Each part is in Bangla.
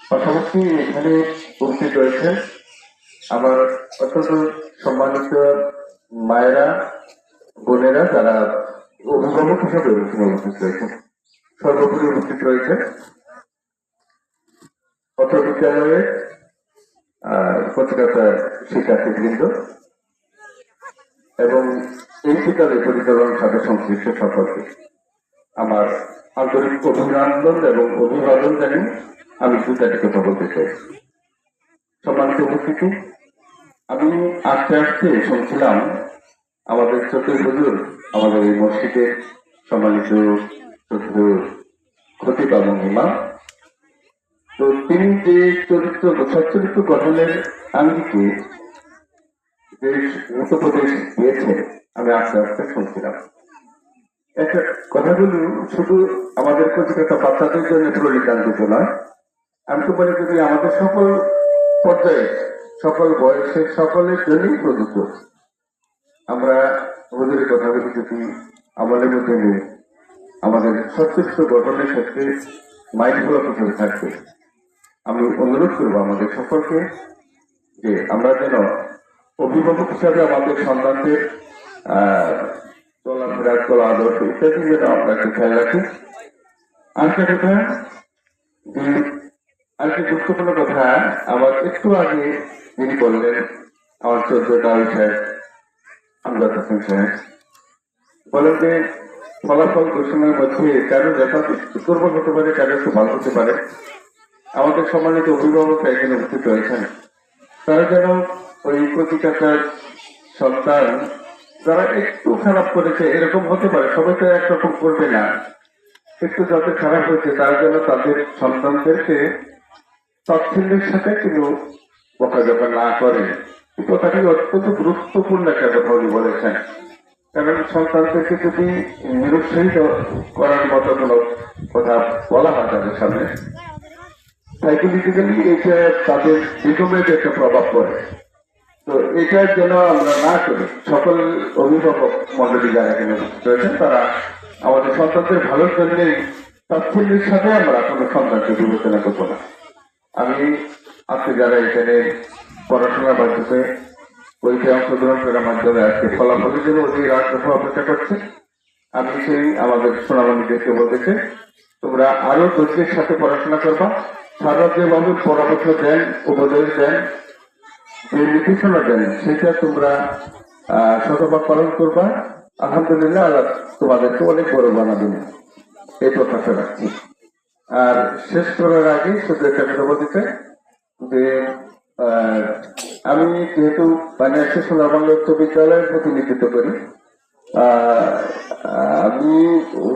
পাশাপাশি এখানে উপস্থিত রয়েছে আমার অত্যন্ত সম্মানিত মায়েরা, বোনেরা, যারা অভিভাবক হিসাবে এখানে উপস্থিত রয়েছে। সর্বোপরি উপস্থিত রয়েছে অত্র বিদ্যালয়ের প্রতিষ্ঠাতা শিক্ষার্থীবৃন্দ এবং এই বিদ্যালয় পরিচালনার সাথে সংশ্লিষ্ট সকলকে আমার আন্তরিক অভিনন্দন এবং অভিবাদন জানিয়ে আমি দুটাটি কথা বলতে চাই। সম্মানিত উপস্থিতি, আমি আস্তে আস্তে শুনছিলাম আমাদের ছোট হুজুর, আমাদের এই মসজিদের সম্মানিত ছোট খতিব এবং ইমাম, তো তিনি যে সচ্চরিত্র গঠনের আঙ্গিকে যে উপদেশ দিয়েছেন আমি আস্তে আস্তে শুনছিলাম। একটা কথাগুলো শুধু আমাদের প্রতিটা বাচ্চাদের জন্য প্রণীতান্বিত নয়, আমি তো মনে করি আমাদের সকল পর্যায়ে, সকল বয়সের সকলের জন্যই প্রযোজ্য। আমরা হুজুরের কথাগুলি যদি আমাদের মধ্যে নেই, আমাদের সচ্চরিত্র গঠনের ক্ষেত্রে মাইন্ডফুল হিসেবে থাকবে। আমি অনুরোধ করবো আমাদের সকলকে যে আমরা যেন অভিভাবক হিসাবে আমাদের সন্তানদের চলাফেরা, চলা আদর্শ ইত্যাদি যেন আমরা একটু খেয়াল রাখি। আরেকটা কথা, আরেকটি গুরুত্বপূর্ণ কথা, আমার একটু আগে যিনি বললেন আমার দাবি সাহেব, আমজাদ হোসেন সাহেব বলেন যে ফলাফল ঘোষণার মধ্যে কারো যথাযথ দুর্বল হতে পারে, কারো একটু ভালো হতে পারে। আমাদের সম্মানিত অভিভাবকরা এখানে উপস্থিত রয়েছেন, তারা যেন ওই প্রতিকার সন্তান যারা একটু খারাপ করেছে, এরকম হতে পারে, সবাই তো একরকম করবে না, একটু যাদের খারাপ হয়েছে তারা যেন তাদের সন্তানদেরকে তাচ্ছিল্যের সাথে কিন্তু বকাঝকা না করে। কথাটি অত্যন্ত গুরুত্বপূর্ণ একটা কথা উনি বলেছেন, কারণ সন্তানদেরকে যদি নিরুৎসাহিত করার মতো কোনো কথা বলা হয় তাদের সামনে, সাইকোলজিক্যালি এটা তাদের দীর্ঘমেয়াদী একটা প্রভাব পড়ে। তো এটার যেন আমরা না করি, সকল অভিভাবক মন্ডলী যারা এখানে রয়েছেন তারা আমাদের সন্তানদের ভালোর জন্যই তাৎপর্যের সাথে আমরা কোনো সন্তানকে বিবেচনা করবো না। আমি আজকে যারা এখানে পড়াশোনার মাধ্যমে পরীক্ষায় অংশগ্রহণ করার মাধ্যমে আজকে ফলাফলের জন্য অতি আগ্রহ অপেক্ষা করছে, আমি সেই আমাদের সোনামণিদেরকে বলতেছে তোমরা আরো ধৈর্যের সাথে পড়াশোনা করবা, সারা যেভাবে পরামর্শ দেন, উপদেশ দেন, যে নির্দেশনা দেন সেটা তোমরা শতভাগ পালন করবা। আলহামদুলিল্লাহ, আল্লাহ তোমাদেরকে অনেক বড় বানাবেন, এই প্রত্যাশা রাখছি। আর শেষ করার আগে শুধু একটা কথা বলতে চাই যে আমি যেহেতু বানিয়াছি সোনারবাংলা উচ্চ বিদ্যালয়ের প্রতিনিধিত্ব করি, আমি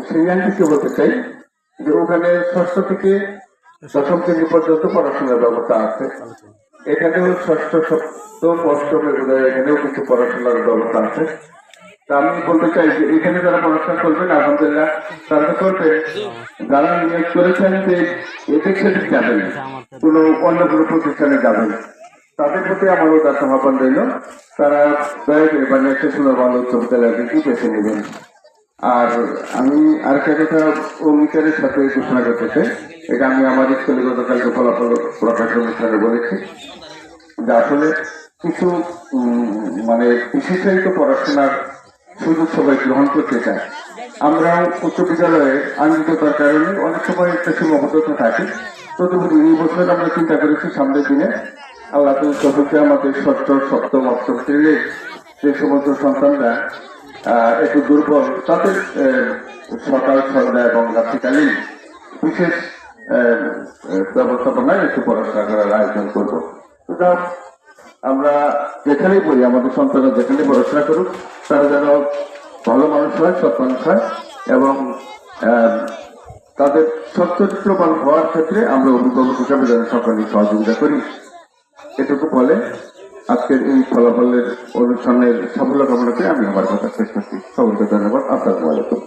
সেই আঙ্গিকে বলতে চাই যে ওখানে ষষ্ঠ থেকে দশম শ্রেণী পর্যন্ত পড়াশোনার ব্যবস্থা আছে। এখানেও ষষ্ঠ, সপ্তম, অষ্টম এখানেও কিছু পড়াশোনার ব্যবস্থা আছে। তা আমি বলতে চাই যে এখানে যারা পড়াশোনা করবেন আলহামদুলিল্লাহ তারা করবে, যারা নিয়োগ করেছেন যে এদের সেদিক যাবেন, কোনো অন্য কোনো প্রতিষ্ঠানে যাবেন, তাদের প্রতি আমার উদার আহ্বান রইল তারা দয়া করে বানিয়াছে সোনারবাংলা উচ্চ বিদ্যালয়টি বেছে নেবেন। আর আমি আরেকটা কথা অঙ্গীকারের সাথে ঘোষণা করতে চাই, এটা আমি আমার স্কুলে গতকালকে ফলাফল প্রকাশ অনুষ্ঠানে বলেছি যে আসলে কিছু মানে বিশেষায়িত পড়াশোনার সুযোগ সবাই গ্রহণ করতে চায়। আমরা উচ্চ বিদ্যালয়ে আঙ্গিকতার কারণে অনেক সময় একটা সীমাবদ্ধতা থাকে। তদুপরি এই বছর আমরা চিন্তা করেছি সামনের দিনে আল্লাহ চতুর্থে আমাদের ষষ্ঠ, সপ্তম, অষ্টম শ্রেণীর যে সমস্ত সন্তানরা একটু দুর্বল, তাদের সকাল, সন্ধ্যা এবং রাত্রিকালীন বিশেষ ব্যবস্থাপনায় একটু পড়াশোনা করার আয়োজন করবো। আমরা যেখানেই পড়ি, আমাদের সন্তানরা যেখানে পড়াশোনা করুক, তারা যেন ভালো মানুষ হয়, সৎ মানুষ হয় এবং তাদের সচ্চরিত্রবান হওয়ার ক্ষেত্রে আমরা অভিভাবক হিসাবে যেন সকলেই সহযোগিতা করি। এটুকু বলে আজকের এই ফলাফলের অনুষ্ঠানের সাফল্য কামনা করে আমি আমার কথা শেষ করছি। সকলকে ধন্যবাদ। আসসালামু আলাইকুম।